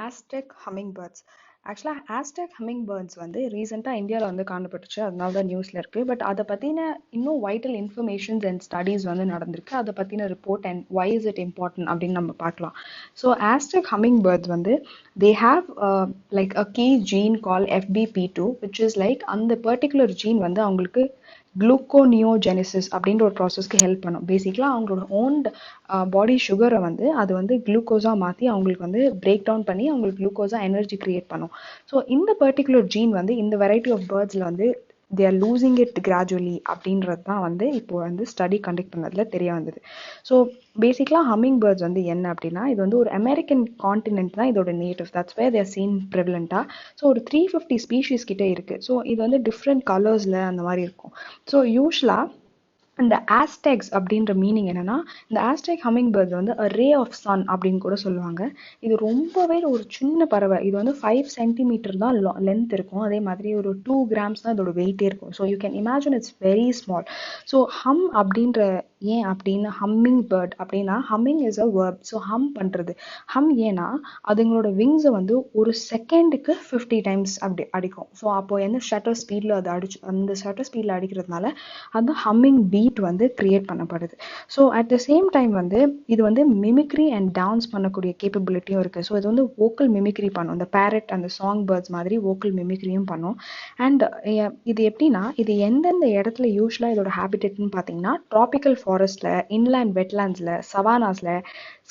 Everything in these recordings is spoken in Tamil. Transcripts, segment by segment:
Aztec hummingbirds. ஆக்சுவலாக Aztec hummingbirds வந்து ரீசெண்டாக இந்தியாவில் வந்து காணப்பட்டுச்சு. அதனால தான் நியூஸில் இருக்குது. பட் அதை பற்றின இன்னும் வைட்டல் இன்ஃபர்மேஷன்ஸ் அண்ட் ஸ்டடீஸ் வந்து நடந்திருக்கு. அதை பற்றின report and why is it important அப்படின்னு நம்ம பார்க்கலாம். ஸோ Aztec hummingbirds வந்து they have like a key gene called FBP2 which is like அந்த பர்டிகுலர் ஜீன் வந்து அவங்களுக்கு குளுக்கோனியோஜெனிசிஸ் அப்படின்ற ஒரு ப்ராசஸ்க்கு ஹெல்ப் பண்ணும். பேசிக்கலாக அவங்களோட ஓன் பாடி சுகரை வந்து அது வந்து குளுக்கோஸாக மாற்றி அவங்களுக்கு வந்து பிரேக் டவுன் பண்ணி அவங்களுக்கு குளுக்கோஸாக எனர்ஜி கிரியேட் பண்ணும். ஸோ இந்த பர்டிகுலர் ஜீன் வந்து இந்த வெரைட்டி ஆஃப் பேர்ட்ஸில் வந்து they are losing it gradually அப்படின்றது தான் வந்து இப்போ வந்து ஸ்டடி கண்டக்ட் பண்ணதுல தெரிய வந்தது. ஸோ பேசிக்கலாக ஹம்மிங் பேர்ட்ஸ் வந்து என்ன அப்படின்னா, இது வந்து ஒரு அமெரிக்கன் காண்டினென்ட் தான் இதோட native. That's where they're seen ப்ரிவலண்ட்டாக. ஸோ ஒரு 350 ஸ்பீஷீஸ் கிட்டே இருக்குது. ஸோ இது வந்து டிஃப்ரெண்ட் கலர்ஸில் அந்த மாதிரி இருக்கும். ஸோ யூஸ்வலாக இந்த ஆஸ்டெக்ஸ் அப்படின்ற மீனிங் என்னன்னா, இந்த ஆஸ்டெக் ஹம்மிங் பேர்ட் வந்து a ray of sun அப்படின்னு கூட சொல்லுவாங்க. இது ரொம்பவே ஒரு சின்ன பறவை. இது வந்து 5 சென்டிமீட்டர் தான் லென்த் இருக்கும். அதே மாதிரி ஒரு 2 கிராம்ஸ் தான் இதோட வெயிட்டே இருக்கும். So you can imagine it's very small. So hum அப்படின்ற ஏன் அப்படின்னு ஹம்மிங் பேர்ட் அப்படின்னா, humming is a verb. So hum பண்ணுறது. ஹம் ஏன்னா அதுங்களோட விங்ஸை வந்து ஒரு செகண்டுக்கு 50 டைம்ஸ் அப்படி அடிக்கும். ஸோ அப்போ என்ன ஷட்டர் ஸ்பீடில் அது அந்த ஷட்டர் ஸ்பீடில் அடிக்கிறதுனால அந்த ஹம்மிங் பீட் வந்து கிரியேட் பண்ணப்படுது. So at the same time வந்து இது வந்து மிமிக்ரி அண்ட் டான்ஸ் பண்ணக்கூடிய கேப்பபிலிட்டியும் இருக்குது. ஸோ இது வந்து வோக்கல் மிமிக்ரி பண்ணும். இந்த பேரட் அந்த சாங் பேர்ட்ஸ் மாதிரி வோக்கல் மிமிக்ரியும் பண்ணும். அண்ட் இது எப்படின்னா, இது எந்தெந்த இடத்துல யூஸ்வலாக இதோட ஹேபிட்டட்னு பார்த்தீங்கன்னா, ட்ராபிக்கல் ஃபாரஸ்ட்ல, இன்லேண்ட் வெட்லேண்ட்ஸில், சவானாஸில்,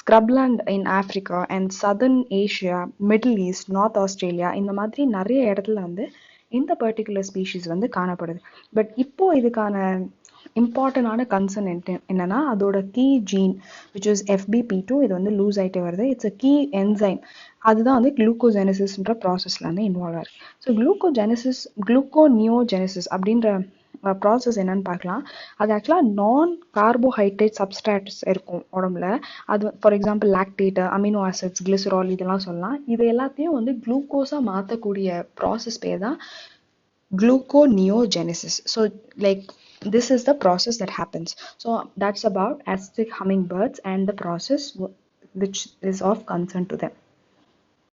scrubland in Africa and southern Asia, middle east, north Australia, இந்த மாதிரி நிறைய இடத்துல வந்து இந்த பர்டிகுலர் ஸ்பீஷீஸ் வந்து காணப்படுது. பட் இப்போ இதுக்கான இம்பார்ட்டண்டான கன்சர்ன் என்னன்னா, அதோட key gene which is FBP2 இது வந்து லூஸ் ஆகிட்டே வருது. It's a key enzyme. அதுதான் வந்து குளுக்கோஜெனிசிஸ்ன்ற ப்ராசஸில் வந்து இன்வால்வ் ஆகுது. ஸோ குளுக்கோனியோஜெனிசிஸ் அப்படின்ற ப்ராசஸ் என்னன்னு பார்க்கலாம். அது ஆக்சுவலாக நான் கார்போஹைட்ரேட் சப்ஸ்ட்ராட்ஸ் இருக்கும் உடம்புல. அது for example lactate, amino acids, glycerol இதெல்லாம் சொல்லலாம். இது எல்லாத்தையும் வந்து குளுக்கோஸாக மாற்றக்கூடிய ப்ராசஸ் பேர் தான் gluconeogenesis. So like this is the process that happens. So that's about Aztec hummingbirds and the process which is of concern to them.